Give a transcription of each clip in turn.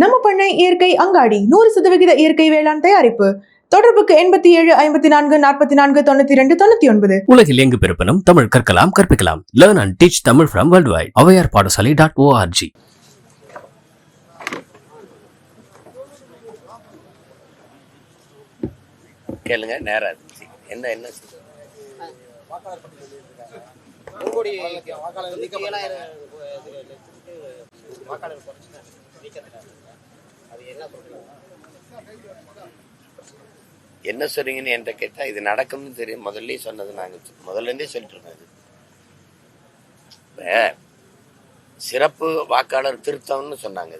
நம்ம பண்ணை இயற்கை அங்காடி 100% இயற்கை வேளாண் தயாரிப்பு. தொடர்புக்கு 87 54 44 92 99. உலகில் எங்கு பிறப்பினும் தமிழ் கற்கலாம் கற்பிக்கலாம். Learn and teach Tamil from worldwide. avayarpaadasali.org. கேளுங்க. நேரம் இருந்துச்சு. என்ன என்ன சொல்றீங்கன்னு என்கிட்ட கேட்டா இது நடக்கும்னு தெரியும். முதல்ல சொன்னது நாங்க முதல்ல இருந்தே சொல்லிட்டு இருக்கோம். சிறப்பு வாக்காளர் திருத்தம்னு சொன்னாங்க.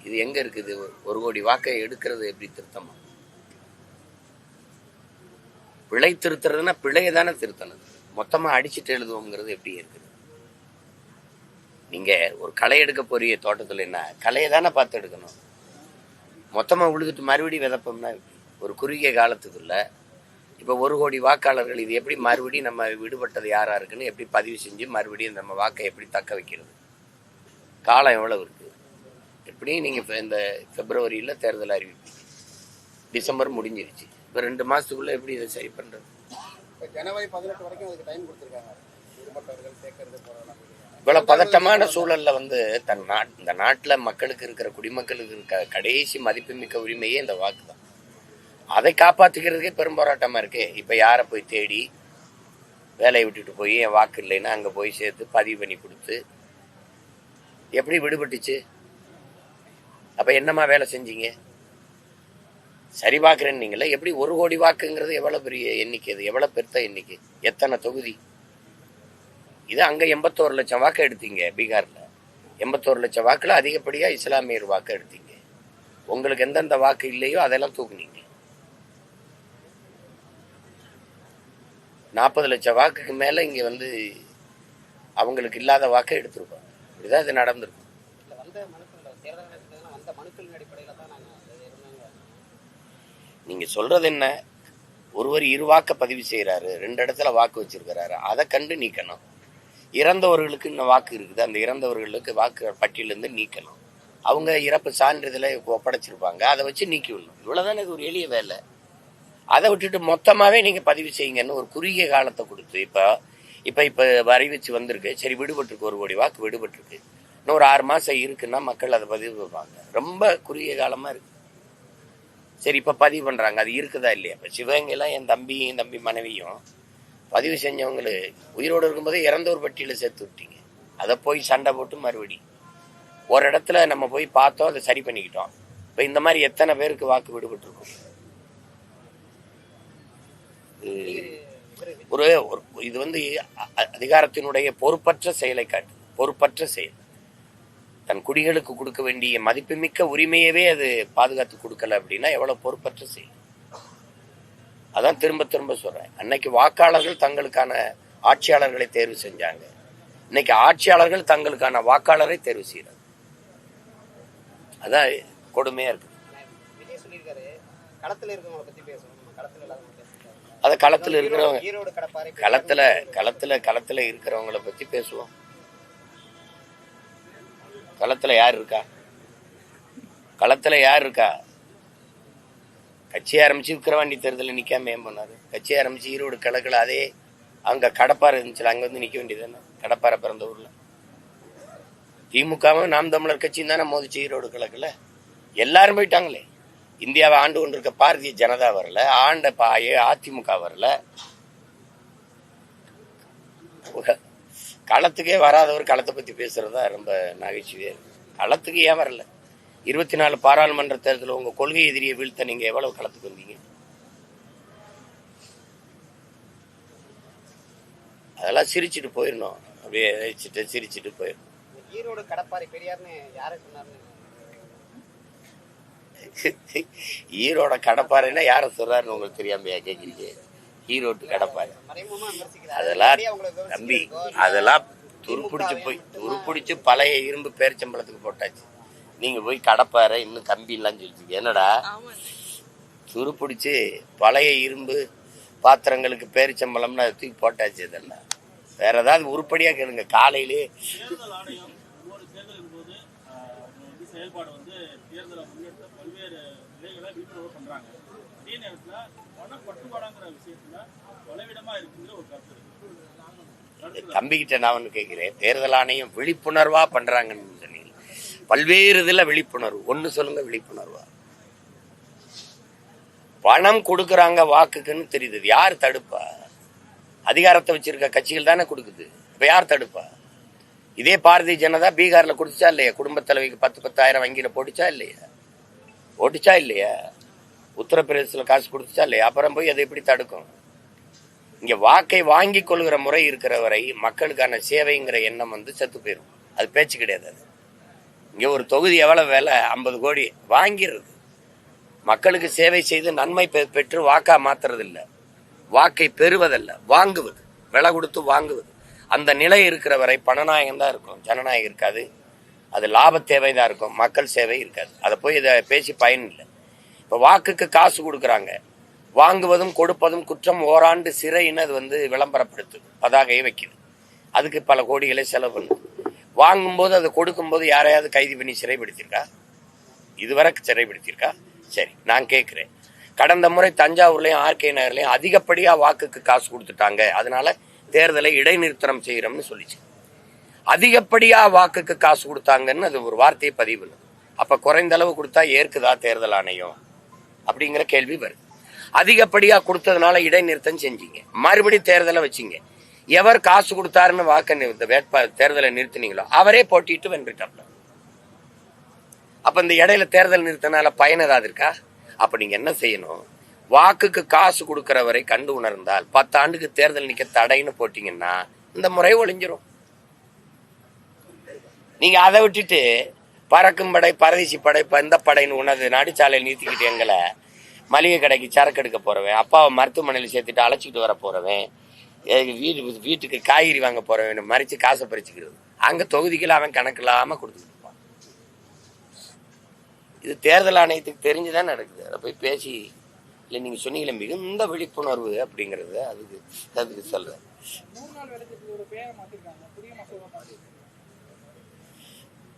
இது எங்க இருக்குது? 1 கோடி வாக்கை எடுக்கிறது எப்படி திருத்தமா? பிழை திருத்துறதுன்னா பிழையை தானே திருத்தணும். மொத்தமா அடிச்சுட்டு எழுதுவோங்கிறது எப்படி இருக்குது? நீங்க ஒரு களை எடுக்க போறிய தோட்டத்துல என்ன களையை தானே பார்த்து எடுக்கணும். மொத்தமா உழுதுட்டு மறுபடியும் விதப்போம்னா ஒரு குறுகிய காலத்துக்குள்ள இப்ப 1 கோடி வாக்காளர்கள் இது எப்படி மறுபடியும் நம்ம விடுபட்டது யாரா இருக்குன்னு எப்படி பதிவு செஞ்சு மறுபடியும் நம்ம வாக்கை எப்படி தக்க வைக்கிறது? காலம் எவ்வளவு இருக்கு? எப்படியும் நீங்க இந்த பிப்ரவரியில தேர்தல் அறிவிப்பீங்க. டிசம்பர் முடிஞ்சிருச்சு. இப்ப 2 மாசத்துக்குள்ள எப்படி இதை சரி பண்றது? ஜனவரி 18 வரைக்கும் அதுக்கு டைம் கொடுத்திருக்காங்க. இவ்வளவு பதட்டமான சூழல்ல இந்த நாட்டுல மக்களுக்கு இருக்கிற குடிமக்களுக்கு இருக்க கடைசி மதிப்புமிக்க உரிமையே இந்த வாக்கு தான். அதை காப்பாத்துக்கிறதுக்கே பெரும் போராட்டமா இருக்கு. இப்ப யார போய் தேடி வேலையை விட்டுட்டு போய் என் வாக்கு இல்லைன்னா அங்க போய் சேர்த்து பதிவு பண்ணி கொடுத்து எப்படி விடுபட்டுச்சு? அப்ப என்னமா வேலை செஞ்சீங்க? சரி பார்க்கிறேன்னு நீங்களே எப்படி 1 கோடி வாக்குங்கிறது எவ்வளவு பெரிய எண்ணிக்கை? அது எவ்வளவு பெருத்த எண்ணிக்கை? எத்தனை தொகுதி? இது அங்க 81 லட்சம் வாக்கு எடுத்தீங்க. பீகார்ல 81 லட்சம் வாக்குல அதிகப்படியா இஸ்லாமியர் வாக்கு எடுத்தீங்க. உங்களுக்கு எந்தெந்த வாக்கு இல்லையோ அதெல்லாம் தூக்குனீங்க. 40 லட்சம் வாக்குக்கு மேல இங்க அவங்களுக்கு இல்லாத வாக்கை எடுத்திருப்பாங்க. இப்படிதான் இது நடந்திருக்கும். நீங்க சொல்றது என்ன? ஒருவர் 2 வாக்க பதிவு செய்யறாரு, 2 இடத்துல வாக்கு வச்சிருக்கிறாரு, அதை கண்டு நீக்கணும். இறந்தவர்களுக்கு இன்னும் வாக்கு இருக்குது, அந்த இறந்தவர்களுக்கு வாக்கு பட்டியலிருந்து நீக்கணும். அவங்க இறப்பு சான்றிதழை ஒப்படைச்சிருப்பாங்க, அதை வச்சு நீக்கி விடணும். இவ்வளவுதான் இது ஒரு எளிய வேலை. அதை விட்டுட்டு மொத்தமாவே நீங்க பதிவு செய்யுங்கன்னு ஒரு குறுகிய காலத்தை கொடுத்து இப்ப அறிவிச்சு வந்திருக்கு. சரி, விடுபட்டிருக்கு, 1 கோடி வாக்கு விடுபட்டிருக்கு, இன்னும் ஒரு 6 மாசம் இருக்குன்னா மக்கள் அதை பதிவு பண்ணுவாங்க. ரொம்ப குறுகிய காலமா இருக்கு. சரி, இப்ப பதிவு பண்றாங்க, அது இருக்குதா இல்லையா? இப்ப சிவகங்கைலாம் என் தம்பி மனைவியும் பதிவு செஞ்சவங்களு உயிரோடு இருக்கும்போதே இறந்தோர் பட்டியல சேர்த்து விட்டீங்க. அதை போய் சண்டை போட்டு மறுபடி ஒரு இடத்துல நம்ம போய் பார்த்தோம், அதை சரி பண்ணிக்கிட்டோம். இப்ப இந்த மாதிரி எத்தனை பேருக்கு வாக்கு விடுபட்டு இருக்கும்? இது அதிகாரத்தினுடைய பொறுப்பற்ற செயலை காட்டு. பொறுப்பற்ற செயல். தன் குடிகளுக்கு கொடுக்க வேண்டிய மதிப்புமிக்க உரிமையவே அது பாதுகாத்து கொடுக்கல அப்படின்னா எவ்வளவு பொறுப்பற்ற செயல். அதான் திரும்ப திரும்ப சொல்றேன். அன்னைக்கு வாக்காளர்கள் தங்களுக்கான ஆட்சியாளர்களை தேர்வு செஞ்சாங்க. இன்னைக்கு ஆட்சியாளர்கள் தங்களுக்கான வாக்காளரை தேர்வு செய்யறாங்க. அதான் கொடுமையா இருக்கு. அத களத்துல இருக்கிறவங்க களத்துல இருக்கிறவங்களை பத்தி பேசுவோம். களத்துல யார் இருக்கா? கட்சி ஆரம்பிச்சு விக்கிரவாண்டி தேர்தலில் நிக்காம ஏன் பண்ணாரு? கட்சி ஆரம்பிச்சு ஈரோடு கிழக்குல அதே அங்க கடப்பாறை இருந்துச்சுல, அங்க நிக்க வேண்டியதுதானே? கடப்பாறை பிறந்த ஊர்ல திமுகவும் நாம் தமிழர் கட்சியும் தானே மோதிச்சு ஈரோடு கிழக்குல. எல்லாரும் போயிட்டாங்களே. இந்தியாவை ஆண்டு கொண்டிருக்க பாரதிய ஜனதா வரல, அதிமுக வரல. களத்துக்கே வராதவர் களத்தை பத்தி பேசுறதா ரொம்ப நகைச்சுவையா இருக்கு. களத்துக்கு ஏன் வரல? 24 பாராளுமன்ற தேர்தல் உங்க கொள்கை எதிரியை வீழ்த்த நீங்க எவ்வளவு களத்துக்கு வந்தீங்க? அதெல்லாம் சிரிச்சுட்டு போயிடணும். அப்படியே சிரிச்சுட்டு போயிடணும். ஈரோடு கடப்பாறை பெரியார்னு யாரை சொன்னாரு? ஈரோட கடப்பாறைன்னா யார சொல்றாருன்னு உங்களுக்கு தெரியாமையா கேக்குறீங்க? ஈரோட்டு கடப்பாறை அதெல்லாம் தம்பி, அதெல்லாம் துருப்பிடிச்சு பழைய இரும்பு பேரிச்சம்பளத்துக்கு போட்டாச்சு. நீங்க போய் கடப்பாறை இன்னும் கம்பி எல்லாம் சொல்லிட்டு என்னடா? துருப்பிடிச்சு பழைய இரும்பு பாத்திரங்களுக்கு பேரிச்சம்பளம்னு அதை தூக்கி போட்டாச்சு. இதெல்லாம் வேற ஏதாவது உருப்படியா கேளுங்க. காலையிலே செயல்பாடு வந்து தேர்தலை முன்னெடுத்த பல்வேறு நிலைகளை விழிப்புணர்வு பண்றாங்க. அதே நேரத்துல பணப்பட்டுவாடாங்கிற விஷயத்துல பலவிடமா இருக்குங்கிற ஒரு கருத்து இருக்கு. தம்பிக்கிட்ட நான் ஒன்று கேட்கிறேன், தேர்தல் ஆணையம் விழிப்புணர்வா பண்றாங்கன்னு சொன்னீங்க, பல்வேறு இதுல விழிப்புணர்வு ஒண்ணு சொல்லுங்க. விழிப்புணர்வா பணம் கொடுக்கறாங்க வாக்குக்குன்னு தெரியுது. யார் தடுப்பா? அதிகாரத்தை வச்சிருக்க கட்சிகள் தானே கொடுக்குது. இப்ப யார் தடுப்பா? இதே பாரதிய ஜனதா பீகார்ல கொடுத்துச்சா இல்லையா? குடும்ப தலைவிக்கு 10,000 வங்கியில போட்டுச்சா இல்லையா? ஓட்டுச்சா இல்லையா? உத்தரப்பிரதேசத்துல காசு கொடுத்துச்சா இல்லையா? அப்புறம் போய் அதை எப்படி தடுக்கும்? இங்க வாக்கை வாங்கி கொள்கிற முறை இருக்கிற வரை மக்களுக்கான சேவைங்கிற எண்ணம் வந்து செத்து போயிடும். அது பேச்சு கிடையாது. அது இங்க ஒரு தொகுதி எவ்வளவு வேலை? 50 கோடி வாங்கிறது. மக்களுக்கு சேவை செய்து நன்மை பெற்று வாக்கா மாத்துறது இல்ல, வாக்கை பெறுவதல்ல, வாங்குவது, விலை கொடுத்து வாங்குவது. அந்த நிலை இருக்கிற வரை பணநாயகம் தான் இருக்கும், ஜனநாயகம் இருக்காது. அது லாப தேவை தான் இருக்கும், மக்கள் சேவை இருக்காது. அதை போய் இதை பேசி பயன் இல்லை. இப்ப வாக்குக்கு காசு கொடுக்கறாங்க, வாங்குவதும் கொடுப்பதும் குற்றம், ஓராண்டு சிறைன்னு அது வந்து விளம்பரப்படுத்துது, பதாகையை வைக்குது. அதுக்கு பல கோடிகளை செலவு பண்ணுது. வாங்கும்போது அதை கொடுக்கும்போது யாரையாவது கைது பண்ணி சிறைப்படுத்திருக்கா? இதுவரை சிறைப்படுத்திருக்கா? சரி, நான் கேட்கிறேன், கடந்த முறை தஞ்சாவூர்லயும் ஆர்கே நகர்லயும் அதிகப்படியா வாக்குக்கு காசு கொடுத்துட்டாங்க, அதனால தேர்தலை இடைநிறுத்தம் செய்யறோம்னு சொல்லிச்சு. அதிகப்படியா வாக்குக்கு காசு கொடுத்தாங்கன்னு அது ஒரு வார்த்தையை பதிவு. அப்ப குறைந்த அளவு கொடுத்தா ஏற்குதா தேர்தல் ஆணையம் அப்படிங்கிற கேள்வி வருது. அதிகப்படியா கொடுத்ததுனால இடைநிறுத்தம் செஞ்சீங்க, மறுபடியும் தேர்தலை வச்சீங்க. எவர் காசு கொடுத்தாருன்னு வாக்கு தேர்தலை நிறுத்தினீங்களோ அவரே போட்டிட்டு வென்றுட்டாப்ல. அப்ப இந்த இடையில தேர்தல் நிறுத்தினால பயன் ஏதாவது இருக்கா? அப்ப நீங்க என்ன செய்யணும்? வாக்குக்கு காசு கொடுக்கிற வரை கண்டு உணர்ந்தால் 10 ஆண்டுக்கு தேர்தல் நிக்க தடைன்னு போட்டீங்கன்னா இந்த முறை ஒளிஞ்சிரும். நீங்க அதை விட்டுட்டு பறக்கும் படை, பரதேசி படை, இந்த படைன்னு உணர்ந்து நடுச்சாலையில் நிறுத்திக்கிட்டு எங்களை மளிகை கடைக்கு சரக்கு எடுக்க போறவன், அப்பாவை மருத்துவமனையில் சேர்த்துட்டு அழைச்சிக்கிட்டு வர போறவன், வீட்டுக்கு காய்கறி வாங்க போறவன் மறிச்சு காசை பறிச்சுக்கிறது. அங்க தொகுதிகள் அவன் கணக்கு இல்லாம கொடுத்துக்கிட்டு இருப்பான். இது தேர்தல் ஆணையத்துக்கு தெரிஞ்சுதான் நடக்குது. அதை போய் பேசி இல்லை, நீங்க சொன்னீங்களே மிகுந்த விழிப்புணர்வு அப்படிங்கிறது அதுக்கு சொல்றேன்.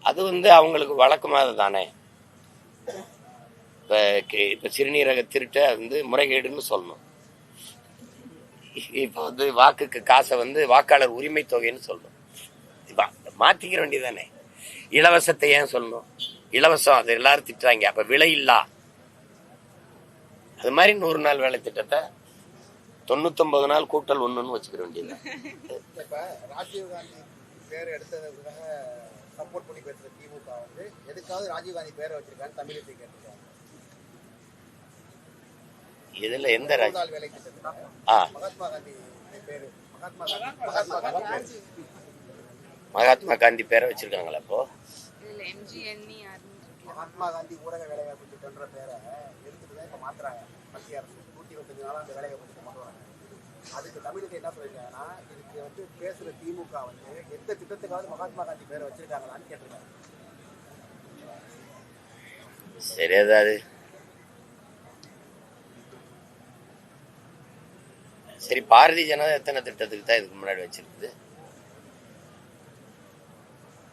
அது வந்து அவங்களுக்கு வழக்கமாக தானே. இப்ப சிறுநீரக திருட்ட வந்து முறைகேடுன்னு சொல்லணும். இப்ப வந்து வாக்குக்கு காசை வந்து வாக்காளர் உரிமை தொகைன்னு சொல்லணும். மாத்திக்கிற வேண்டியதானே. இலவசத்தை ஏன் சொல்லணும்? இலவசம் அது எல்லாரும் திட்டுறாங்க. அப்ப விலை இல்லா அது மாதிரி 100 நாள் வேலை திட்டத்தை 99 நாள் கூட்டல் 1ன்னு வச்சுக்கிற வேண்டியது. இப்ப ராஜீவ்காந்தி பேர் எடுத்ததுக்காக சப்போர்ட் பண்ணி பேசுற திமுக வந்து எதுக்காவது ராஜீவ்காந்தி பேரை வச்சிருக்கான்னு தமிழகத்தை கேட்டிருக்காங்க. இதுல எந்த வேலை திட்டத்துல மகாத்மா காந்தி பேரு மகாத்மா காந்தி பேரை வச்சிருக்காங்களா? அப்போ மகாத்மா காந்தி ஊரக வேலைவாய்ப்பு திட்டம்ன்ற பேரை எடுத்துட்டுதான் இப்ப மாத்துறாங்க. மத்திய அரசு 125 நாளா அந்த வேலைவாய்ப்பு திட்டம் கொண்டு வராங்க. அதுக்கு தமிழகத்தை என்ன சொல்லிருக்காங்கன்னா, இதுக்கு வந்து பேசுற திமுக வந்து எந்த திட்டத்துக்காவது மகாத்மா காந்தி பேரை வச்சிருக்காங்களான்னு கேட்டிருக்காங்க. சரி, ஏதாவது சரி, பாரதிய ஜனதா எத்தனை திட்டத்துக்கு தான் இதுக்கு முன்னாடி வச்சிருக்குது?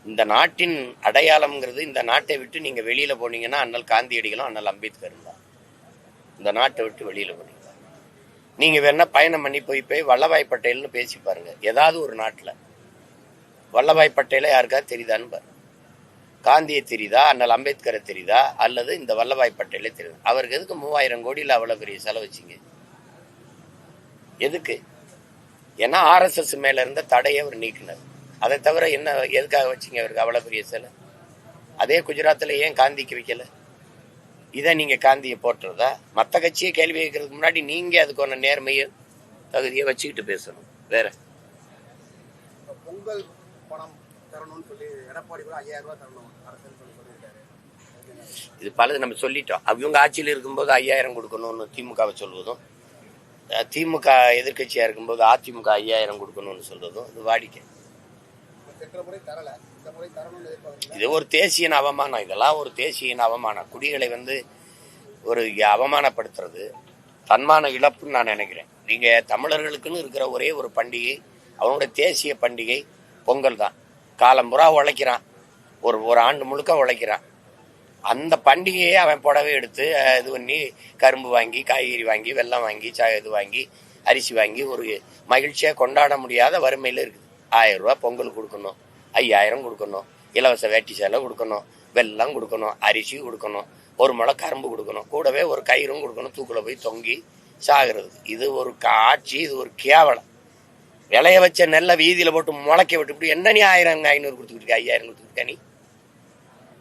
இந்த நாட்டின் அடையாளம்ங்கிறது, இந்த நாட்டை விட்டு நீங்க வெளியில போனீங்கன்னா அண்ணல் காந்தியடிகளும் அண்ணல் அம்பேத்கரும் தான். இந்த நாட்டை விட்டு வெளியில போனீங்க, நீங்க வேணா பயணம் பண்ணி போய் வல்லபாய் பட்டேல்னு பேசி பாருங்க. ஏதாவது ஒரு நாட்டுல வல்லபாய் பட்டேல யாருக்காவது தெரியுதான்னு பாருங்க. காந்தியை தெரியுதா, அண்ணல் அம்பேத்கரை தெரியுதா, அல்லது இந்த வல்லபாய் பட்டேலே தெரியுது? அவருக்கு எதுக்கு 3000 கோடியில் அவ்வளவு பெரிய செலவச்சிங்க? எதுக்கு? ஏன்னா RSS மேல இருந்த தடையை அவர் நீக்கினார். அதை தவிர என்ன எதுக்காக வச்சிங்க அவருக்கு அவ்வளவு பெரிய செலவு? அதே குஜராத்தில் ஏன் காந்திக்கு வைக்கல? இதை நீங்க காந்தியை போட்டுறதா? மற்ற கட்சியை கேள்வி கேட்கறதுக்கு முன்னாடி நீங்க அதுக்கு ஒன்று நேர்மையை தகுதியை வச்சுக்கிட்டு பேசணும். வேற பொங்கல் பணம் தரணும்னு சொல்லி எடப்பாடி கூட 5000 ரூபாய் தரணும் அரசுன்னு சொல்லியிருக்காரு. இது பலது நம்ம சொல்லிட்டோம். அவங்க ஆட்சியில் இருக்கும்போது 5000 கொடுக்கணும்னு திமுகவை சொல்வதும், திமுக எதிர்கட்சியா இருக்கும்போது அதிமுக 5000 கொடுக்கணும்னு சொல்றதும் இது வாடிக்கை. இது ஒரு தேசிய அவமானம். இதெல்லாம் ஒரு தேசிய அவமானம். குடிகளை வந்து ஒரு அவமானப்படுத்துறது தன்மான இழப்புன்னு நான் நினைக்கிறேன். நீங்க தமிழர்களுக்குன்னு இருக்கிற ஒரே ஒரு பண்டிகை, அவனுடைய தேசிய பண்டிகை பொங்கல் தான். காலம் புறா உழைக்கிறான், ஒரு ஆண்டு முழுக்க உழைக்கிறான். அந்த பண்டிகையே அவன் புடவை எடுத்து இது பண்ணி கரும்பு வாங்கி காய்கறி வாங்கி வெல்லம் வாங்கி இது வாங்கி அரிசி வாங்கி ஒரு மகிழ்ச்சியாக கொண்டாட முடியாத வறுமையில் இருக்குது. 1000 ரூபா பொங்கல் கொடுக்கணும், 5000 கொடுக்கணும், இலவச வேட்டி சேலை கொடுக்கணும், வெல்லம் கொடுக்கணும், அரிசி கொடுக்கணும், ஒரு முளை கரும்பு கொடுக்கணும், கூடவே ஒரு கயிறும் கொடுக்கணும், தூக்கில் போய் தொங்கி சாகிறது. இது ஒரு காட்சி, இது ஒரு கேவலம். விளைய வச்ச நெல்லை வீதியில் போட்டு முளைக்க விட்டு என்ன நீ 1000 500 கொடுத்துக்கிட்டு 5000 கொடுத்துக்கிட்ட நீ?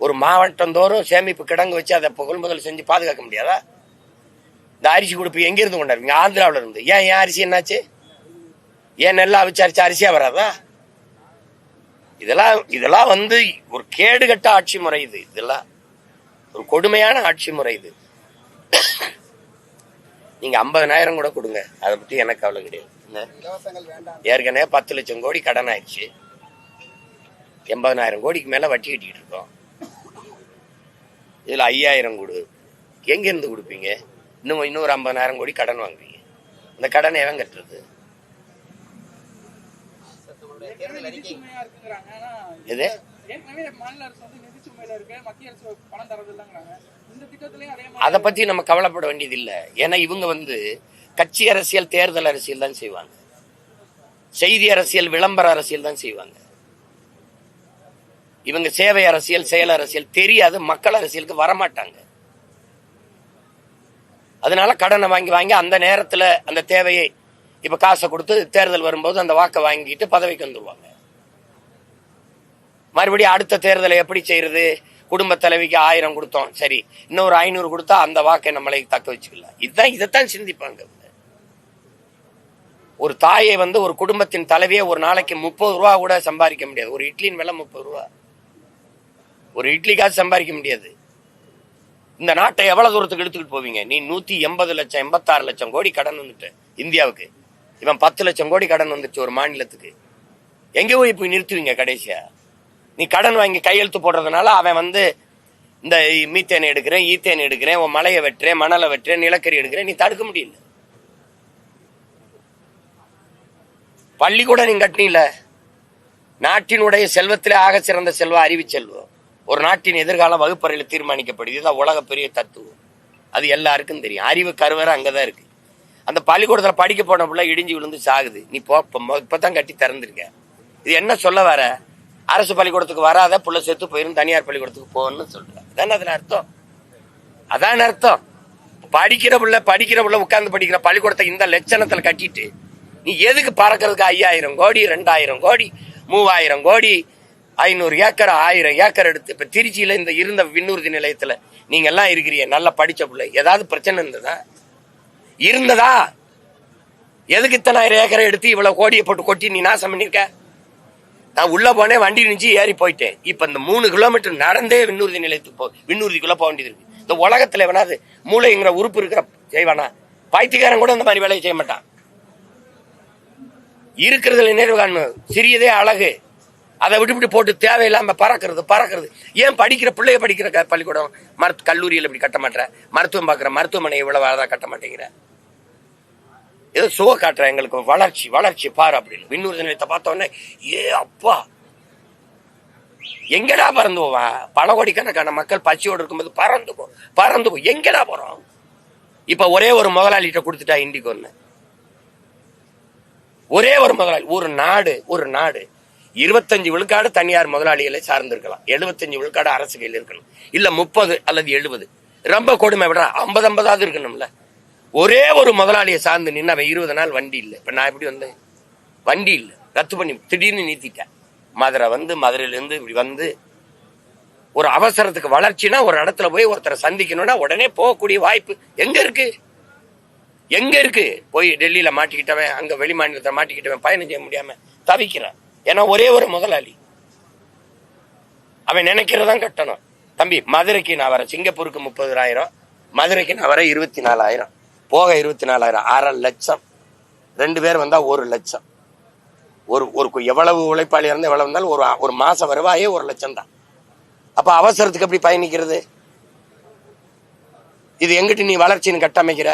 ஒரு மாவட்டம் தோறும் சேமிப்பு கிடங்கு வச்சு அதை கொள்முதல் செஞ்சு பாதுகாக்க முடியாதா? இந்த அரிசி கொடுப்பு எங்கிருந்து கொண்டாருங்க? ஆந்திராவில் இருந்து. ஏன் அரிசி என்னாச்சு? ஏன் நெல்லா விசாரிச்சு அரிசியா வராதா? இதெல்லாம் ஒரு கேடுகட்ட ஆட்சி முறை. இதெல்லாம் ஒரு கொடுமையான ஆட்சி முறை. இது நீங்க 50,000 கூட கொடுங்க, அதை பத்தி எனக்கு கவலை கிடையாது. ஏற்கனவே 10 லட்சம் கோடி கடன் ஆயிடுச்சு. 80,000 கோடிக்கு மேல வட்டி கட்டிக்கிட்டு இருக்கோம். இதுல 5000 கொடு, எங்க இருந்து கொடுப்பீங்க? இன்னொரு 50,000 கோடி கடன் வாங்குவீங்க. இந்த கடனை எவன் கட்டுறது? எது அதை பத்தி நம்ம கவலைப்பட வேண்டியது இல்லை. ஏன்னா இவங்க கட்சி அரசியல், தேர்தல் அரசியல் தான் செய்வாங்க. செய்தி அரசியல், விளம்பர அரசியல் தான் செய்வாங்க. இவங்க சேவை அரசியல், செயல் அரசியல் தெரியாது. மக்கள் அரசியலுக்கு வரமாட்டாங்க. அதனால கடனை வாங்கி வாங்கி அந்த நேரத்துல அந்த தேவையை இப்ப காசை கொடுத்து தேர்தல் வரும்போது அந்த வாக்கை வாங்கிட்டு பதவிக்கு வந்துருவாங்க. மறுபடியும் அடுத்த தேர்தலை எப்படி செய்யறது? குடும்ப தலைவிக்கு 1000 கொடுத்தோம், சரி இன்னொரு 500 கொடுத்தா அந்த வாக்கை நம்மளை தக்க வச்சுக்கலாம். இதைத்தான் சிந்திப்பாங்க. ஒரு தாயை ஒரு குடும்பத்தின் தலைவியை ஒரு நாளைக்கு 30 ரூபா கூட சம்பாதிக்க முடியாது. ஒரு இட்லியின் விலை 30 ரூபா. ஒரு இட்லிக்காக சம்பாதிக்க முடியாது. இந்த நாட்டை எவ்வளவு தூரத்துக்கு எடுத்துக்கிட்டு போவீங்க? நீ 180 லட்சம் 86 லட்சம் கோடி கடன் வந்துட்டு இந்தியாவுக்கு. இவன் 10 லட்சம் கோடி கடன் வந்துச்சு ஒரு மாநிலத்துக்கு. எங்க போய் போய் நிறுத்துவீங்க கடைசியா? நீ கடன் வாங்கி கையெழுத்து போடுறதுனால அவன் இந்த மீத்தேன் எடுக்கிறேன், ஈத்தேன் எடுக்கிறேன், உன் மலையை வெட்டுறேன், மணலை வெட்டுறேன், நிலக்கரி எடுக்கிறேன், நீ தடுக்க முடியல. பள்ளி கூட நீங்க கட்டினீல. நாட்டினுடைய செல்வத்திலே ஆக சிறந்த செல்வம் அறிவு செல்வம். ஒரு நாட்டின் எதிர்காலம் வகுப்பறையில் தீர்மானிக்கப்படுது. இதுதான் உலக பெரிய தத்துவம். அது எல்லாருக்கும் தெரியும். அறிவு கருவறை அங்கதான் இருக்கு. அந்த பள்ளிக்கூடத்துல படிக்க போன பிள்ளை இடிஞ்சு விழுந்து சாகுது. நீ இப்பதான் கட்டி திறந்துருக்க. இது என்ன சொல்ல வர? அரசு பள்ளிக்கூடத்துக்கு வராத புள்ள செத்து போயிரும், தனியார் பள்ளிக்கூடத்துக்கு போகணும்னு சொல்ற. அதான அதுல அர்த்தம். அதான் அர்த்தம். படிக்கிற புள்ள உட்கார்ந்து படிக்கிற பள்ளிக்கூடத்தை இந்த லட்சணத்துல கட்டிட்டு நீ எதுக்கு பறக்கிறதுக்கு 5000 கோடி 2000 கோடி 3000 கோடி 500 ஏக்கர் 1000 ஏக்கர் எடுத்து இப்ப திருச்சியில இந்த இருந்த விண்ணூர்தி நிலையத்துல நீங்க எல்லாம் இருக்கிறீங்க, நல்லா படிச்ச பிள்ளை. ஏதாவது பிரச்சனை இருந்ததா? எதுக்கு இத்தனை 1000 ஏக்கரை எடுத்து இவ்வளவு கோடியை போட்டு கொட்டி நீ நாசம் பண்ணிருக்க? நான் உள்ள போனேன், வண்டி நினைச்சு ஏறி போயிட்டேன். இப்ப இந்த 3 கிலோமீட்டர் நடந்தே விண்ணூர்தி நிலையத்துக்கு விண்ணூர்திக்குள்ள போக வேண்டியது இருக்கு. இந்த உலகத்துல வேணாது மூளைங்கிற உறுப்பு இருக்கிற செய்வானா? பைத்தியக்காரன் கூட இந்த மாதிரி வேலையை செய்ய மாட்டான். இருக்கிறதுல நேர்வு காணும். சிறியதே அழகு. அதை விட்டு போட்டு தேவையில்லாம பறக்கிறது. ஏன் படிக்கிற பிள்ளைய படிக்கிற பள்ளிக்கூடம் கல்லூரியில் இப்படி கட்ட மாட்டேற? மருத்துவம் பார்க்குற மருத்துவமனை இவ்வளவு அழகா கட்ட மாட்டேங்கிற? ஏதோ சுக காட்டுற எங்களுக்கு வளர்ச்சி பாரு அப்படின்னு. விண்ணூர்தி நிலையத்தை பார்த்தோன்னே அப்பா எங்கடா பறந்து போவான்? பல கோடிக்கணக்கான மக்கள் பச்சையோடு இருக்கும்போது பறந்து போ எங்கடா போறோம்? இப்ப ஒரே ஒரு முதலாளிகிட்ட கொடுத்துட்டா இண்டிகோன்னு. ஒரே ஒரு முதலாளி. ஒரு நாடு 25 விழுக்காடு தனியார் முதலாளிகளை சார்ந்து இருக்கலாம், 75 விழுக்காடு அரசு கையில் இருக்கணும். இல்ல 30 அல்லது 70. ரொம்ப கொடுமை விட 50 இருக்கணும்ல. ஒரே ஒரு முதலாளியை சார்ந்து நின்று அவன் 20 நாள் வண்டி இல்லை. இப்ப நான் எப்படி வந்தேன்? வண்டி இல்லை, ரத்து பண்ணி திடீர்னு நீத்திட்டேன். மதுரையிலிருந்து இப்படி ஒரு அவசரத்துக்கு வளர்ச்சினா ஒரு இடத்துல போய் ஒருத்தரை சந்திக்கணும்னா உடனே போகக்கூடிய வாய்ப்பு எங்க இருக்கு? போய் டெல்லியில மாட்டிக்கிட்டவன், அங்க வெளி மாநிலத்தை மாட்டிக்கிட்டவன் பயணம் செய்ய முடியாம தவிக்கிறான். ஏன்னா ஒரே ஒரு முதலாளி. அவன் நினைக்கிறதான் கட்டணும். தம்பி மதுரைக்கு நான் வரேன், சிங்கப்பூருக்கு 30,000, மதுரைக்கு நான் வரேன் 24,000, போக 24,000, 1/2 லட்சம். 2 பேர் வந்தா 1 லட்சம். ஒரு எவ்வளவு உழைப்பாளி இருந்தா எவ்வளவு இருந்தாலும் ஒரு மாசம் வருவாயே 1 லட்சம் தான். அப்ப அவசரத்துக்கு எப்படி பயணிக்கிறது? இது எங்கிட்டு நீ வளர்ச்சின்னு கட்டமைக்கிற?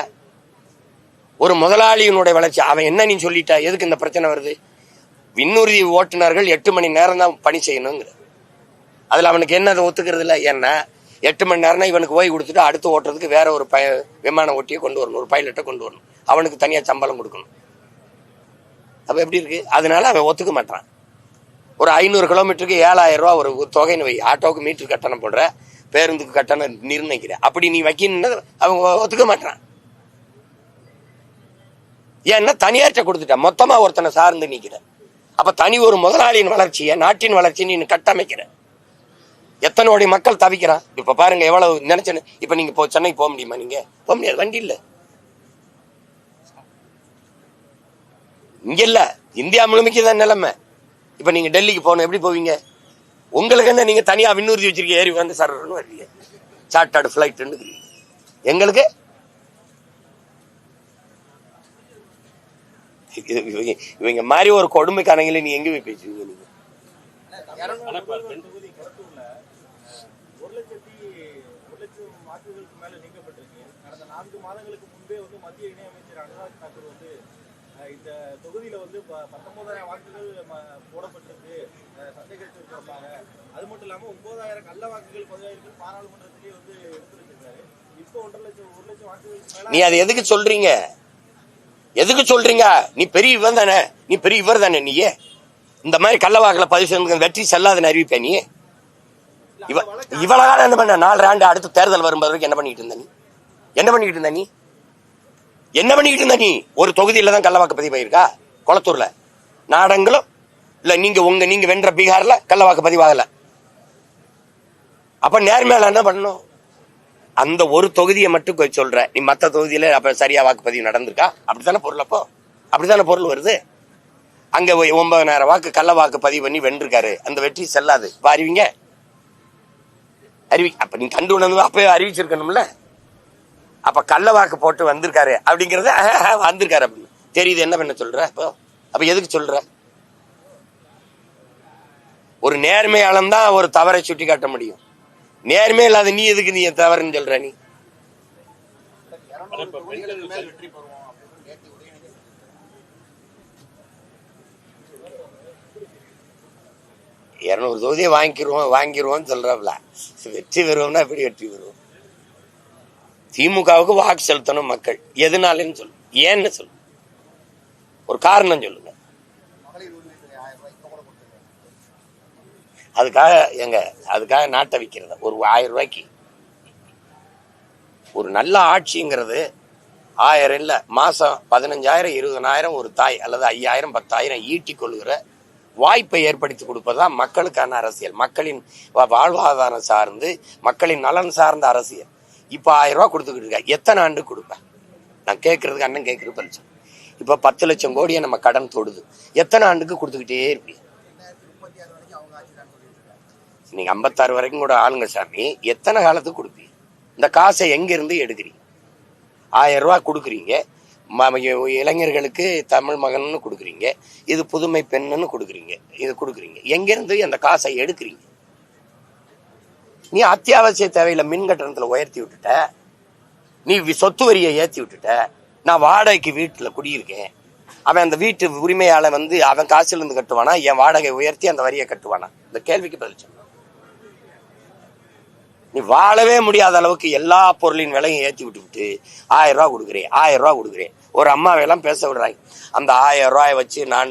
ஒரு முதலாளியினுடைய வளர்ச்சி அவன் என்ன நீ சொல்லிட்ட? எதுக்கு இந்த பிரச்சனை வருது? விண்ணூர்தி ஓட்டுநர்கள் 8 மணி நேரம் தான் பணி செய்யணுங்கிற. அதுல அவனுக்கு என்ன ஒத்துக்கிறது இல்லை. ஏன்னா 8 மணி நேரம்னா இவனுக்கு ஓய்வு கொடுத்துட்டு அடுத்து ஓட்டுறதுக்கு வேற ஒரு விமான ஓட்டியை கொண்டு வரணும், ஒரு பைலட்டை கொண்டு வரணும், அவனுக்கு தனியாக சம்பளம் கொடுக்கணும். அப்போ எப்படி இருக்கு? அதனால அவன் ஒத்துக்க மாட்டான். ஒரு 500 கிலோமீட்டருக்கு 7000 ரூபா ஒரு தொகைன்னு வை. ஆட்டோவுக்கு மீட்டர் கட்டணம் போடுற, பேருந்துக்கு கட்டணம் நிர்ணயிக்கிற. அப்படி நீ வைக்கணும்னா அவங்க ஒத்துக்க மாட்டான். ஏன்னா தனியார்ட்ட கொடுத்துட்ட, மொத்தமா ஒருத்தனை சார்ந்து நிற்கிற. அப்ப தனி ஒரு முதலாளியின் வளர்ச்சியை, நாட்டின் வளர்ச்சியை நீ கட்டமைக்கிற. எத்தனை மக்கள் தவிக்கிறான். இப்ப பாருங்க எவ்வளவு நினைச்சேன்னு. இப்ப நீங்க சென்னைக்கு போக முடியுமா? நீங்க போக முடியாது, வண்டி இல்ல. இங்க இல்ல, இந்தியா முழுமைக்கு தான் நிலைமை. இப்ப நீங்க டெல்லிக்கு போகணும், எப்படி போவீங்க? உங்களுக்கு என்ன, நீங்க தனியா விண்ணூர்த்தி வச்சிருக்க, ஏறி வந்து சரன்னு வரீங்க, சார்ட்டர்டு ஃபிளைட். எங்களுக்கு இவங்க மாதிரி ஒரு கொடுமைக்காரங்களை நீ எங்க போய் பேசுவீங்க? நீங்க 1,00,000 வாக்குகளுக்கு மேல நீக்கப்பட்டிருக்கு. கடந்த 4 மாதங்களுக்கு முன்பே மத்திய இணையமைச்சர் அனுராக் தாக்கூர் இந்த தொகுதியில 19,000 வாக்குகள் போடப்பட்டிருக்கு சந்தேகத்திற்காக. அது மட்டும் இல்லாம 9,000 கள்ள வாக்குகள் பதிவாயிருக்கு பாராளுமன்றத்திலேயே எடுத்துருக்காரு. இப்போ 1,00,000 வாக்குகளுக்கு மேல நீ அதை எதுக்கு சொல்றீங்க? எதுக்கு சொல்றீங்க? நீ பெரிய இவன் தானே, நீ பெரிய இவர் தானே. நீயே இந்த மாதிரி கள்ள வாக்குல பதிவு செய்ய வெற்றி செல்லாதுன்னு அறிவிப்பேன். நீ இவ்வளவு காலம் என்ன பண்ண? 4 ஆண்டு அடுத்த தேர்தல் வரும்போது வரைக்கும் என்ன பண்ணிட்டு இருந்த நீ? என்ன பண்ணிட்டு இருந்த நீ? என்ன பண்ணிட்டு இருந்த நீ? ஒரு தொகுதியில தான் கள்ள வாக்கு பதிவு ஆயிருக்கா? கொளத்தூர்ல நாடங்களும் இல்ல, நீங்க வென்ற பீகார்ல கள்ள வாக்கு பதிவாகல. அப்ப நேர்மையால என்ன பண்ணணும்? அந்த ஒரு தொகுதியை மட்டும் சொல்ற. நீ மற்ற தொகுதியில அப்ப சரியா வாக்குப்பதிவு நடந்திருக்கா? அப்படித்தானே பொருள். அப்போ அப்படித்தானே பொருள் வருது. அங்க 9,000 வாக்கு கள்ள வாக்கு பதிவு பண்ணி வென்றிருக்காரு. அந்த வெற்றி செல்லாது. இப்ப அறிவிங்க, அப்ப நீ கண்டு உணர்ந்து அப்பவே அறிவிச்சிருக்கணும்ல. அப்ப கள்ள வாக்கு போட்டு வந்திருக்காரு அப்படிங்கறத வந்திருக்காரு அப்படின்னு தெரியுது. என்ன பண்ண சொல்ற? அப்ப எதுக்கு சொல்ற? ஒரு நேர்மையாளன் தான் ஒரு தவறை சுட்டி காட்ட முடியும். நேர்மை இல்லாத நீ எதுக்கு நீ தவறுன்னு சொல்ற? நீ 200 தொகுதியை வாங்கிடுவோம் சொல்றல. வெற்றி பெறுவோம்னா எப்படி வெற்றி பெறுவோம்? திமுகவுக்கு வாக்கு செலுத்தணும் மக்கள். எதுனாலன்னு சொல்லு, ஏன்னு சொல்லு, ஒரு காரணம் சொல்லுங்க. அதுக்காக நாட்டை விற்கிறத ஒரு 1000 ரூபாய்க்கு. ஒரு நல்ல ஆட்சிங்கிறது 1000 இல்ல, மாசம் 15,000 20,000 ஒரு தாய் அல்லது 5,000 10,000 ஈட்டிக் கொள்கிற வாய்ப்பை ஏற்படுத்தி கொடுப்பதுதான் மக்களுக்கான அரசியல். மக்களின் வாழ்வாதாரம் சார்ந்து, மக்களின் நலன் சார்ந்த அரசியல். இப்ப 1000 ரூபாய் கொடுத்துக்கிட்டு இருக்க, எத்தனை ஆண்டு கொடுப்பேன்? நான் கேட்கறதுக்கு அண்ணன் கேட்கறது பரிசு. இப்ப 10 லட்சம் கோடியை நம்ம கடன் தொடுது. எத்தனை ஆண்டுக்கு கொடுத்துக்கிட்டே இருப்பீங்க? நீங்க 56 வரைக்கும் கூட ஆளுங்க சாமி. எத்தனை காலத்துக்கு கொடுப்பீங்க? இந்த காசை எங்க இருந்து எடுக்கிறீங்க? 1000 ரூபாய் கொடுக்குறீங்க, இளைஞர்களுக்கு தமிழ் மகன்னு கொடுக்குறீங்க, இது புதுமை பெண்ணுன்னு கொடுக்குறீங்க, இது கொடுக்குறீங்க. எங்க இருந்து அந்த காசை எடுக்கிறீங்க? நீ அத்தியாவசிய தேவையில மின் கட்டணத்துல உயர்த்தி விட்டுட்ட, நீ சொத்து வரியை ஏற்றி விட்டுட்ட. நான் வாடகைக்கு வீட்டுல குடியிருக்கேன். அவன் அந்த வீட்டு உரிமையால அவன் காசுல இருந்து கட்டுவானா, என் வாடகை உயர்த்தி அந்த வரியை கட்டுவானா? இந்த கேள்விக்கு பதில் சொல்லு. நீ வாழவே முடியாத அளவுக்கு எல்லா பொருளின் விலையும் ஏற்றி விட்டு 1000 ரூபாய் கொடுக்குறேன், 1000 ரூபாய் கொடுக்குறேன். ஒரு அம்மாவையெல்லாம் பேச விடுறாங்க. அந்த 1000 ரூபாயை வச்சு நான்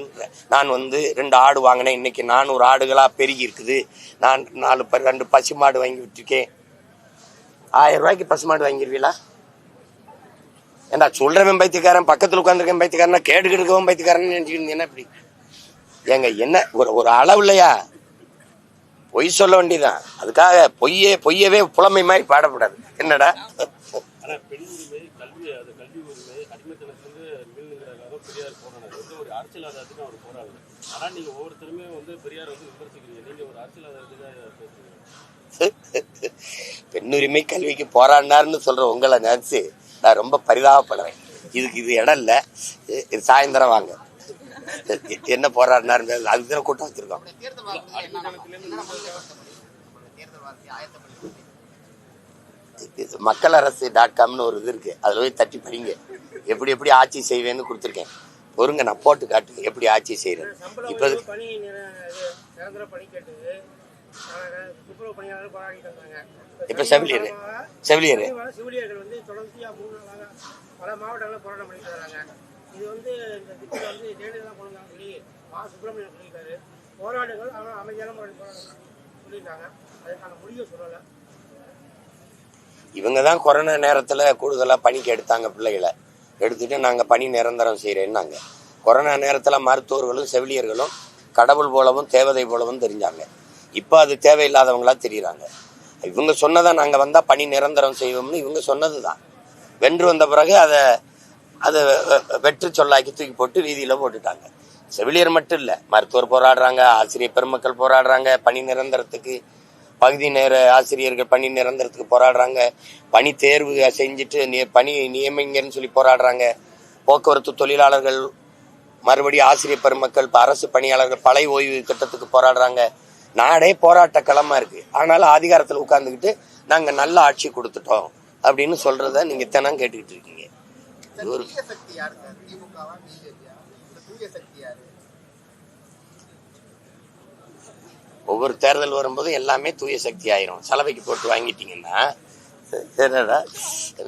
2 ஆடு வாங்கினேன், இன்னைக்கு 400 ஆடுகளா பெருகி இருக்குது. நான் 2 பசுமாடு வாங்கி விட்டுருக்கேன். 1000 ரூபாய்க்கு பசுமாடு வாங்கிருவீங்களா? ஏண்டா சொல்றவன் பைத்தியக்காரன், பக்கத்துல உட்காந்துருக்கேன் பைத்தியக்காரனா, கேடு கெடுக்கவும் பைத்தியக்காரன் நினைச்சுக்கிட்டு என்ன இப்படி? ஏங்க என்ன ஒரு அளவு இல்லையா? பொய் சொல்ல வேண்டியதான். அதுக்காக பொய்யவே புலமை மாதிரி பாடப்படாது. என்னடா பெண் உரிமை, கல்வி உரிமை, அடிமைத்தனத்திலிருந்து மீள்கிறதுக்காக பெரியார் போராடுறது ஒரு அரசியல்வாதத்துக்கு அவர் போராடுது. ஆனா நீங்க ஒவ்வொருத்தருமே பெரியார் விமர்சிக்கிறீங்க. நீங்க ஒரு அரசியல்வாதத்துக்கு பெண்ணுரிமை கல்விக்கு போராடினார்னு சொல்ற உங்களை நினைச்சு நான் ரொம்ப பரிதாபப்படுறேன். இது இடம் இல்ல, இது சாயந்தரம் வாங்க. என்ன போராடினார் அதுதான் கூட்டம் வச்சிருக்கோம். மக்களரசு.comனு ஒரு இது இருக்கு, அதுல போய் தட்டி படிங்க. எப்படி ஆட்சி செய்வேன்னு கொடுத்துருக்கேன். பொறுங்க, நான் போட்டு காட்டுங்க எப்படி ஆட்சி செய்யறேன். இப்ப துப்புரவு பணியாளர்கள் போராடிட்டு இருந்தாங்க. இப்ப செவிலியர் செவிலியர்கள் வந்து தொடர்ச்சியாக 3 நாளாக பல மாவட்டங்களில் போராட்டம் பண்ணிட்டு வராங்க. இது வந்து இந்த திட்டத்தில் வந்து ஜெயலலிதா கொண்டு சொல்லி சுப்பிரமணியன் சொல்லியிருக்காரு. போராடுகள் ஆனால் அமைதியான போராட்டம் சொல்லியிருக்காங்க. அதுக்கான முடிவை சொல்லலை. இவங்க தான் கொரோனா நேரத்தில் கூடுதலாக பணிக்கு எடுத்தாங்க. பிள்ளைகளை எடுத்துட்டு நாங்கள் பணி நிரந்தரம் செய்கிறேன்னாங்க. கொரோனா நேரத்தில் மருத்துவர்களும் செவிலியர்களும் கடவுள் போலவும் தேவதை போலவும் தெரிஞ்சாங்க. இப்போ அது தேவையில்லாதவங்களா தெரியுறாங்க. இவங்க சொன்னதை நாங்கள் வந்தால் பணி நிரந்தரம் செய்வோம்னு இவங்க சொன்னது தான். வென்று வந்த பிறகு அதை வெற்று சொல்லாக்கி தூக்கி போட்டு வீதியில் போட்டுட்டாங்க. செவிலியர் மட்டும் இல்லை, மருத்துவர் போராடுறாங்க, ஆசிரியர் பெருமக்கள் போராடுறாங்க, பணி நிரந்தரத்துக்கு பகுதி நேர ஆசிரியர்கள் பணி நிரந்தரத்துக்கு போராடுறாங்க, பணி தேர்வு செஞ்சுட்டு பணி நியமிங்கன்னு சொல்லி போராடுறாங்க. போக்குவரத்து தொழிலாளர்கள் மறுபடியும் ஆசிரியர் பெருமக்கள் அரசு பணியாளர்கள் பழைய ஓய்வு திட்டத்துக்கு போராடுறாங்க. நாடே போராட்ட களமா இருக்கு. ஆனாலும் அதிகாரத்தில் உட்கார்ந்துக்கிட்டு நாங்க நல்ல ஆட்சி கொடுத்துட்டோம் அப்படின்னு சொல்றத நீங்க தினம் கேட்டுக்கிட்டு இருக்கீங்க. ஒவ்வொரு தேர்தல் வரும்போது எல்லாமே தூய சக்தி ஆயிரும். சலவைக்கு போட்டு வாங்கிட்டீங்கன்னா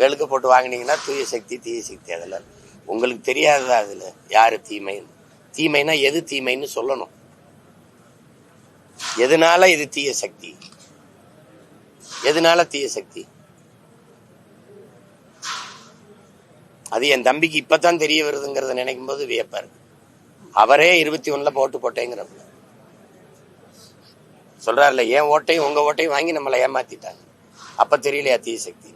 வெளுக்க போட்டு வாங்கினீங்கன்னா தூய சக்தி தீய சக்தி. அதில் உங்களுக்கு தெரியாததா அதுல யாரு தீமைன்னு? தீமைனா எது தீமைன்னு சொல்லணும். எதனால இது தீய சக்தி? எதனால தீய சக்தி? அது என் தம்பிக்கு இப்பதான் தெரிய வருதுங்கிறத நினைக்கும் போது வியப்பா இருக்கு. அவரே 21 போட்டு போட்டேங்கிறப்ப சொல்றாருல, என் ஓட்டையும் உங்க ஓட்டையும் வாங்கி நம்மளை ஏமாத்திட்டாங்க. அப்ப தெரியலையா தீய சக்தி?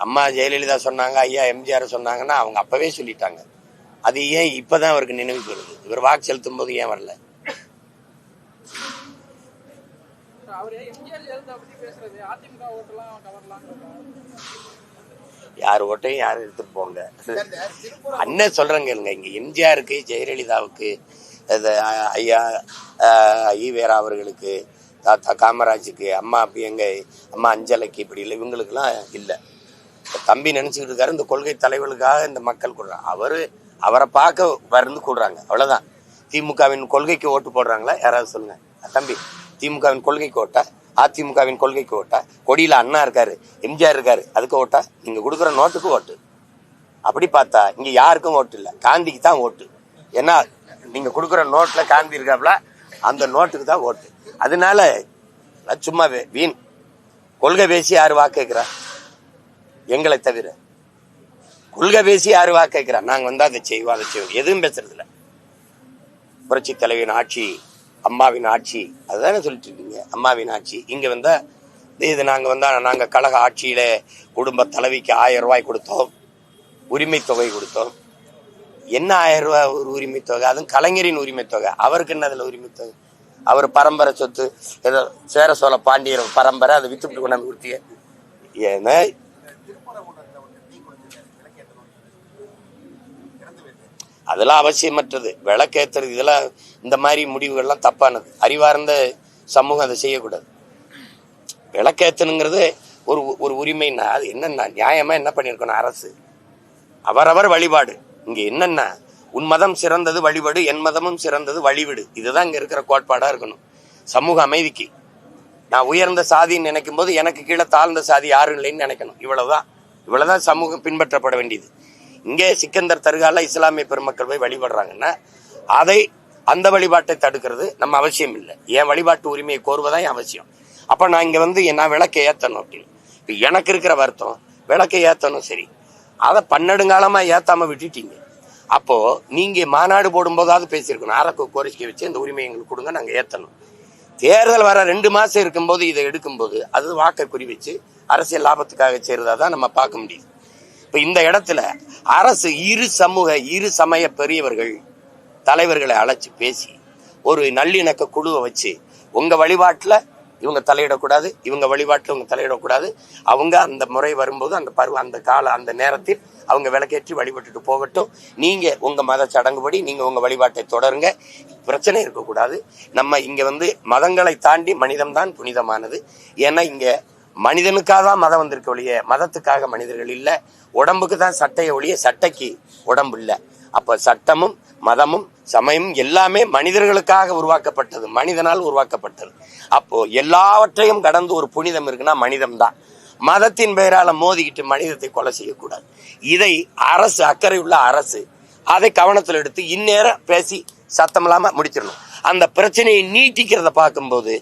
அம்மா ஜெயலலிதா சொன்னாங்க, ஐயா எம்ஜிஆர் சொன்னாங்கன்னா அவங்க அப்பவே சொல்லிட்டாங்க. அது ஏன் இப்பதான் அவருக்கு நினைவுக்கு வருது? இவர் வாக்கு செலுத்தும் போது ஏன் வரல? யார் ஓட்டையும் யாரும் எடுத்துட்டு போங்க. அண்ணன் சொல்றேங்க, இங்க எம்ஜிஆருக்கு, ஜெயலலிதாவுக்கு, ஐயா ஈவேரா அவர்களுக்கு, தாத்தா காமராஜுக்கு, அம்மா அப்படி எங்க அம்மா அஞ்சலைக்கு, இப்படி இல்லை, இவங்களுக்குலாம் இல்லை. தம்பி நினைச்சுக்கிட்டு இருக்காரு இந்த கொள்கை தலைவர்களுக்காக இந்த மக்கள் கூடுறாங்க. அவரை பார்க்க வந்து கூடுறாங்க, அவ்வளவுதான். திமுகவின் கொள்கைக்கு ஓட்டு போடுறாங்களா? யாராவது சொல்லுங்க தம்பி. திமுகவின் கொள்கைக்கு ஓட்டா? அதிமுகவின் கொள்கைக்கு ஓட்டா? கொடியில அண்ணா இருக்காரு, எம்ஜிஆர் இருக்காரு, அதுக்கு ஓட்டா? நீங்க கொடுக்குற நோட்டுக்கு ஓட்டு. அப்படி பார்த்தா இங்க யாருக்கும் ஓட்டு இல்லை, காந்திக்கு தான் ஓட்டு. ஏன்னா நீங்க கொடுக்குற நோட்ல காந்தி இருக்காப்ல, அந்த நோட்டுக்கு தான் ஓட்டு. அதனால சும்மா வீண் கொள்கை பேசி யாரு வாக்கு கேட்கிறா? எங்களை தவிர கொள்கை பேசி யாரு வாக்கு கேட்கிறா? நாங்க வந்தா அதை செய்வோம், அதை செய்வோம், எதுவும் பேசுறது இல்லை. புரட்சி தலைவியின் ஆட்சி, அம்மாவின் ஆட்சி, அதுதானே சொல்லிட்டு இருக்கீங்க. அம்மாவின் ஆட்சி இங்க வந்தா இது நாங்க கழக ஆட்சியில குடும்ப தலைவிக்கு 1000 ரூபாய் கொடுத்தோம், உரிமை தொகை கொடுத்தோம். என்ன 1000 ரூபாய் ஒரு உரிமை தொகை? அதுவும் கலைஞரின் உரிமை தொகை. அவருக்கு என்ன அதுல உரிமை தொகை? அவர் பரம்பரை சொத்து, ஏதோ சேர சோழ பாண்டியர் பரம்பரை, அதை வித்துட்டு கொண்டாந்து கொடுத்திய. ஏன்னா அதெல்லாம் அவசியமற்றது. விளக்கேற்றுறது இதெல்லாம் இந்த மாதிரி முடிவுகள்லாம் தப்பானது. அறிவார்ந்த சமூகம் அதை செய்யக்கூடாது. விளக்கேற்றணுங்கிறது ஒரு உரிமைன்னா அது என்னன்னா நியாயமா என்ன பண்ணிருக்கணும் அரசு? அவரவர் வழிபாடு. இங்க என்னன்னா உன் மதம் சிறந்தது வழிபாடு, என் மதமும் சிறந்தது வழிவிடு. இதுதான் இங்க இருக்கிற கோட்பாடா இருக்கணும். சமூக அமைதிக்கு நான் உயர்ந்த சாதின்னு நினைக்கும் போது எனக்கு கீழே தாழ்ந்த சாதி யாரும் இல்லைன்னு நினைக்கணும். இவ்வளவுதான் சமூகம் பின்பற்றப்பட வேண்டியது. இங்கே சிக்கந்தர் தர்கால இஸ்லாமிய பெருமக்கள் போய் வழிபடுறாங்கன்னா அந்த வழிபாட்டை தடுக்கிறது நம்ம அவசியம் இல்லை. என் வழிபாட்டு உரிமையை கோருவதான் என் அவசியம். அப்ப நான் இங்க நான் விளக்கை ஏத்தணும் அப்படின்னு இப்ப எனக்கு இருக்கிற வருத்தம். விளக்கை ஏத்தணும், சரி, அதை பன்னெடுங்காலமா ஏத்தாம விட்டுட்டீங்க. அப்போ நீங்க மாநாடு போடும்போதாவது பேசியிருக்கணும். அரசு கோரிக்கை வச்சு இந்த உரிமை எங்களுக்கு கொடுங்க, நாங்க ஏத்தணும். தேர்தல் வர 2 மாசம் இருக்கும்போது இதை எடுக்கும்போது அது வாக்கை குறி வச்சு அரசியல் லாபத்துக்காக செய்யறதான் நம்ம பார்க்க முடியுது. இப்ப இந்த இடத்துல அரசு இரு சமய பெரியவர்கள் தலைவர்களை அழைச்சு பேசி ஒரு நல்லிணக்க குழுவை வச்சு உங்க வழிபாட்டுல இவங்க தலையிடக்கூடாது, இவங்க வழிபாட்டுல இவங்க தலையிடக்கூடாது, அவங்க அந்த முறை வரும்போது அந்த நேரத்தில் அவங்க விளக்கேற்றி வழிபட்டுட்டு போகட்டும். நீங்க உங்க மத சடங்குபடி நீங்க உங்க வழிபாட்டை தொடருங்க, பிரச்சனை இருக்கக்கூடாது. நம்ம இங்க மதங்களை தாண்டி மனிதம் தான் புனிதமானது. ஏன்னா இங்க மனிதனுக்காக தான் மதம் வந்திருக்க ஒழிய மதத்துக்காக மனிதர்கள் இல்லை. உடம்புக்கு தான் சட்டையை ஒழிய சட்டைக்கு உடம்பு இல்லை. அப்ப சட்டமும் மதமும் சமயமும் எல்லாமே மனிதர்களுக்காக உருவாக்கப்பட்டது, மனிதனால் உருவாக்கப்பட்டது. அப்போ எல்லாவற்றையும் கடந்து ஒரு புனிதம் இருக்குன்னா மனிதம் தான். மதத்தின் பெயரால மோதிக்கிட்டு மனிதத்தை கொலை செய்யக்கூடாது. இதை அரசு, அக்கறை உள்ள அரசு அதை கவனத்தில் எடுத்து இந்நேரம் பேசி சத்தம் இல்லாம முடிச்சிடணும். அந்த பிரச்சனையை நீட்டிக்கிறத பார்க்கும்போது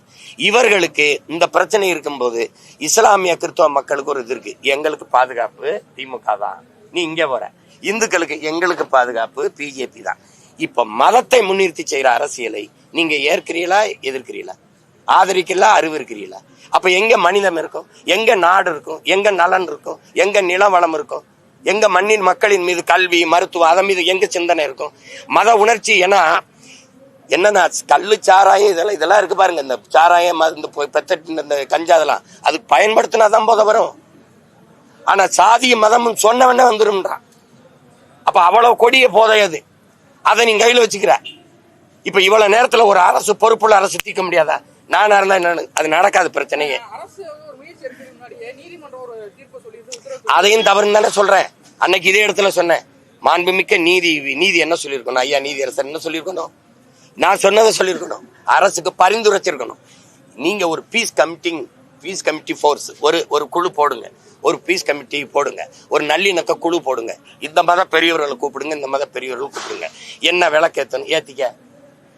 இவர்களுக்கு இந்த பிரச்சனை இருக்கும்போது இஸ்லாமிய கிறிஸ்தவ மக்களுக்கு ஒரு இது இருக்கு, எங்களுக்கு பாதுகாப்பு திமுக தான், நீ இங்க போற, இந்துக்களுக்கு எங்களுக்கு பாதுகாப்பு பிஜேபி தான். இப்ப மதத்தை முன்னிறுத்தி செய்யற அரசியலை நீங்க ஏற்கிறீங்களா, எதிர்க்கிறீங்களா, ஆதரிக்கிறீங்களா, அறிவிருக்கிறீங்களா? அப்ப எங்க மனிதம் இருக்கும், எங்க நாடு இருக்கும், எங்க நலன் இருக்கும், எங்க நில வளம் இருக்கும், எங்க மண்ணின் மக்களின் மீது கல்வி மருத்துவம் அதன் மீது எங்க சிந்தனை இருக்கும், மத உணர்ச்சி? ஏன்னா என்னன்னா கல்லு சாராயம் இதெல்லாம் இருக்கு பாருங்க, இந்த சாராயம் இந்த பெத்தட்டு இந்த கஞ்சா அதெல்லாம் அதுக்கு பயன்படுத்தினாதான் போத வரும். ஆனா சாதிய மதமும் சொன்னவனே வந்துரும்ன்றான். அப்ப அவ்வளவு கொடிய போதை அது, அதை நீங்க கையில வச்சுக்கிற. இப்ப இவ்வளவு நேரத்துல ஒரு அரசு பொறுப்புள்ள அரசு தீர்க்க முடியாதா? நானா இருந்தா என்ன, அது நடக்காது பிரச்சனையே. அதையும் தவறுன்னு தானே சொல்றேன். அன்னைக்கு இதே இடத்துல சொன்னேன், மாண்புமிக்க நீதி என்ன சொல்லியிருக்கணும், ஐயா நீதியரசர் என்ன சொல்லியிருக்கணும், நான் சொன்னதை சொல்லியிருக்கணும், அரசுக்கு பரிந்துரைச்சிருக்கணும். நீங்க ஒரு பீஸ் கமிட்டி ஃபோர்ஸ் ஒரு குழு போடுங்க, ஒரு பீஸ் கமிட்டி போடுங்க, ஒரு நல்லிணக்க குழு போடுங்க, இந்த மத பெரியவர்களை கூப்பிடுங்க, இந்த மத பெரியவர்களை கூப்பிடுங்க, என்ன விளக்கேற்றணும் ஏத்திக்க,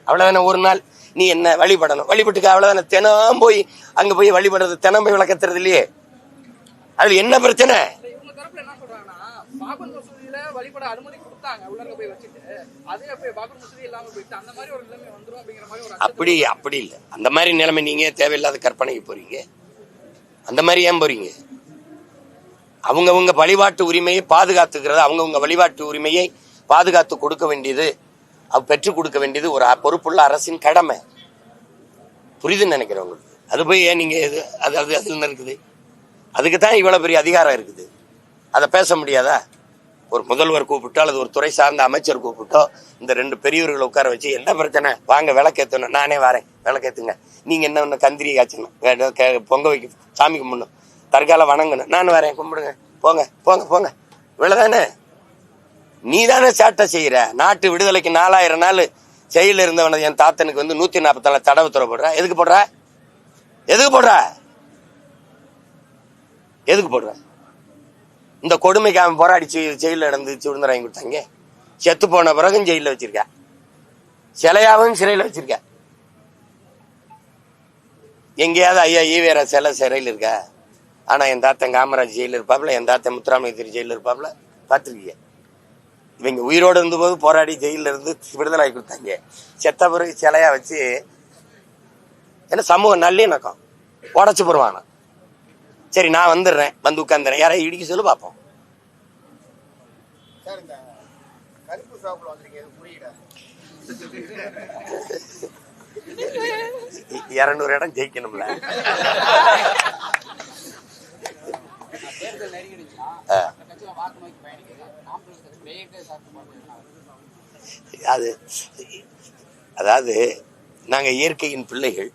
அவ்வளவுதானே. ஒரு நாள் நீ என்ன வழிபடணும் வழிபட்டுக்க, அவ்வளவுதானே. தினம் போய் அங்க போய் வழிபடுறது, தினம் போய் விளக்கத்துறது இல்லையே, அதுல என்ன பிரச்சனை? அப்படி இல்ல, அந்த மாதிரி நிலைமை நீங்க தேவையில்லாத கற்பனைக்கு போறீங்க. அந்த மாதிரி ஏன் போறீங்க? அவங்கவுங்க வழிபாட்டு உரிமையை பாதுகாத்துக்கிறது, அவங்கவுங்க வழிபாட்டு உரிமையை பாதுகாத்து கொடுக்க வேண்டியது, பெற்றுக் கொடுக்க வேண்டியது ஒரு பொறுப்புள்ள அரசின் கடமை. புரியுதுன்னு நினைக்கிறவங்களுக்கு. அது போய் ஏன் நீங்க அது இருக்குது? அதுக்குதான் இவ்வளவு பெரிய அதிகாரம் இருக்குது. அதை பேச முடியாதா? ஒரு முதல்வர் கூப்பிட்டோ அல்லது ஒரு துறை சார்ந்த அமைச்சர் கூப்பிட்டோ இந்த ரெண்டு பெரியவர்களை உட்கார வச்சு என்ன பிரச்சனை, வாங்க விளக்கேற்றணும், நானே வரேன் விளக்கேற்றுங்க, நீங்க என்ன கந்திரி காய்ச்சணும், பொங்க வைக்க, சாமி கும்பிடணும், தற்கால வணங்கணும், நான் வரேன் கும்பிடுங்க, போங்க போங்க போங்க, இவ்வளவுதானே. நீ தானே சேட்டை செய்யற. நாட்டு விடுதலைக்கு 4000 நாள் செயல இருந்தவன என் தாத்தனுக்கு 144 தடவை துறை போடுற. எதுக்கு போடுற? இந்த கொடுமைக்கு அவன் போராடி ஜெயில நடந்து சுதந்திரம் வாங்கி கொடுத்தாங்க. செத்து போன பிறகும் ஜெயில வச்சிருக்க, சிலையாவும் சிறையில் வச்சிருக்க. எங்கேயாவது ஐயா ஈவேரா சிறையில் இருக்க. ஆனா என் தாத்தன் காமராஜ் ஜெயில இருப்பாப்ல, என் தாத்தன் முத்துராமலிங்க ஜெயில இருப்பாப்ல, பார்த்துருக்கீங்க. இவங்க உயிரோடு இருந்தபோது போராடி ஜெயில இருந்து விடுதலை ஆகி கொடுத்தாங்க. செத்த பிறகு சிலையா வச்சு என்ன சமூக நல்லிணக்கம் உடச்சு போடுவானா? சரி நான் வந்துடுறேன், வந்து உட்காந்துறேன், யாரையும் இடிக்க சொல்லு பார்ப்போம். சார், இந்த கருப்பு சாப்பிட வந்திருக்கீங்க, புரியுதா? 200 இடம் ஜெயிக்கணும்ல. அதாவது நாங்க இயற்கையின் பிள்ளைகள்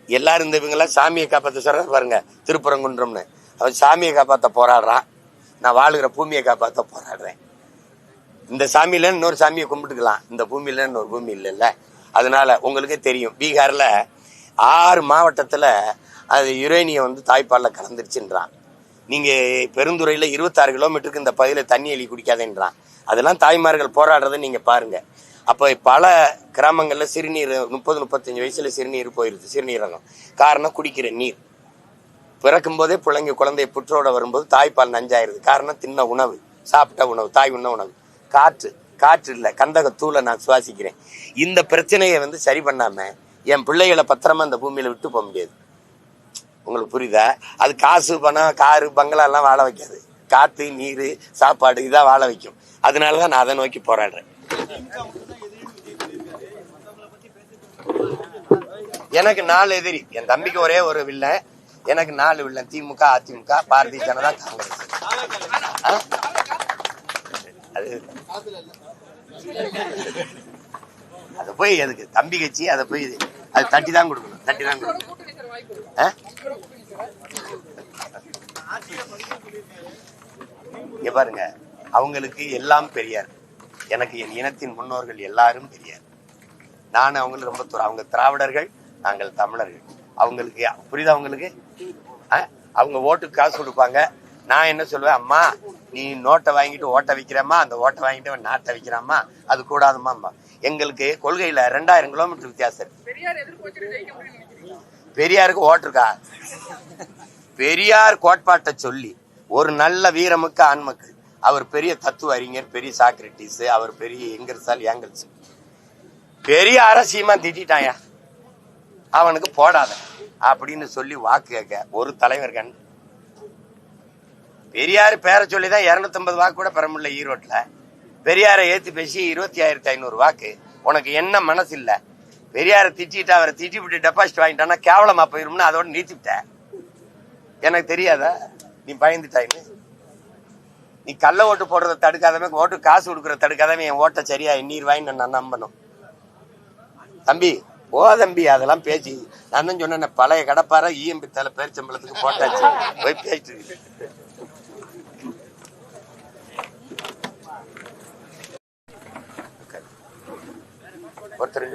எல்லாரும். இந்த இவங்கெல்லாம் சாமியை காப்பாற்ற சொல்ற பாருங்க, திருப்பரங்குன்றம்னு அவன் சாமியை காப்பாற்ற போராடுறான், நான் வாழுகிற பூமியை காப்பாற்ற போராடுறேன். இந்த சாமியில இன்னொரு சாமியை கும்பிட்டுக்கலாம், இந்த பூமியில இன்னொரு பூமி இல்லைல்ல. அதனால உங்களுக்கே தெரியும், பீகார்ல 6 மாவட்டத்துல அது யுரேனியம் தாய்ப்பால்ல கலந்துருச்சுன்றான். நீங்க பெருந்துறையில 26 கிலோமீட்டருக்கு இந்த பகுதியில தண்ணி எலி குடிக்காதேன்றான். அதெல்லாம் தாய்மார்கள் போராடுறதை நீங்க பாருங்க. அப்ப பல கிராமங்கள்ல சிறுநீர் 30-35 வயசுல சிறுநீர் போயிருது, சிறுநீரகம். காரணம் குடிக்கிற நீர். பிறக்கும் போதே குழந்தைய புற்றோட வரும்போது தாய்ப்பால் நஞ்சாயிருது. காரணம் தின்ன உணவு, சாப்பிட்ட உணவு, தாய் உண்ண உணவு. காற்று இல்ல, கந்தகத்தூளை நான் சுவாசிக்கிறேன். இந்த பிரச்சனையை சரி பண்ணாம என் பிள்ளைகளை பத்திரமா இந்த பூமியில விட்டு போக முடியாது. உங்களுக்கு புரியுதா? அது காசு, பணம், காரு, பங்களா எல்லாம் வாழ வைக்காது. காத்து, நீர், சாப்பாடு இதான் வாழ வைக்கும். அதனாலதான் நான் அதை நோக்கி போராடுறேன். எனக்கு 4 எதிரி. என் தம்பிக்கு ஒரே ஒரு வில்லன், எனக்கு 4 வில்லன். திமுக, அதிமுக, பாரதிய ஜனதா, காங்கிரஸ். அது போய் எதுக்கு தம்பி கட்சி? அதை போய் அது தட்டி தான் கொடுக்கணும். இங்க பாருங்க, அவங்களுக்கு எல்லாம் பெரியார். எனக்கு என் இனத்தின் முன்னோர்கள் எல்லாரும் தெரியாது. நான் அவங்களுக்கு ரொம்ப அவங்க திராவிடர்கள், நாங்கள் தமிழர்கள். அவங்களுக்கு புரியுதா? அவங்களுக்கு அவங்க ஓட்டுக்கு காசு கொடுப்பாங்க. நான் என்ன சொல்லுவேன், அம்மா நீ நோட்டை வாங்கிட்டு ஓட்டை வைக்கிறம்மா, அந்த ஓட்டை வாங்கிட்டு நாட்டை வைக்கிறாம்மா, அது கூடாதுமா. அம்மா எங்களுக்கு கொள்கையில 2000 கிலோமீட்டர் வித்தியாசம் இருக்கு. பெரியாருக்கு ஓட்டுருக்கா? பெரியார் கோட்பாட்டை சொல்லி ஒரு நல்ல வீரமுக்கு ஆண்மக்கள், அவர் பெரிய தத்துவ அறிஞர், பெரிய சாக்ரட்டிஸ், அவர் பெரிய ஏங்கல்ஸ். பெரிய அரசியமா திட்டாயா, அவனுக்கு போடாத அப்படின்னு சொல்லி வாக்கு கேட்க ஒரு தலைவர் கண். பெரியார் பேரை சொல்லிதான் 250 வாக்கு கூட பெற முடியல ஈரோட்ல. பெரியாரை ஏத்தி பேசி 2500 வாக்கு. உனக்கு என்ன மனசு இல்ல? பெரியாரை திட்டிட்டு அவரை திட்டி விட்டு டெபாசிட் வாங்கிட்டானா கேவலமா போயிரும்னு அதோட நீத்திட்ட. எனக்கு தெரியாதா நீ பயந்துட்டாயின்னு? நீ கள்ள ஓட்டு போடுறத தடுக்காதமே, ஓட்டு காசு கொடுக்கறத தடுக்காதமே, என் ஓட்டை சரியா எண்ணீர் வாங்கி நான் நம்பணும். தம்பி தம்பி அதெல்லாம் பேச்சு. நான் தான் சொன்னேன், பழைய கடப்பார இஎம்பி தலை பேரிச்சம்பளத்துக்கு போட்டாச்சு போய் பேசிட்டு ஒருத்தர்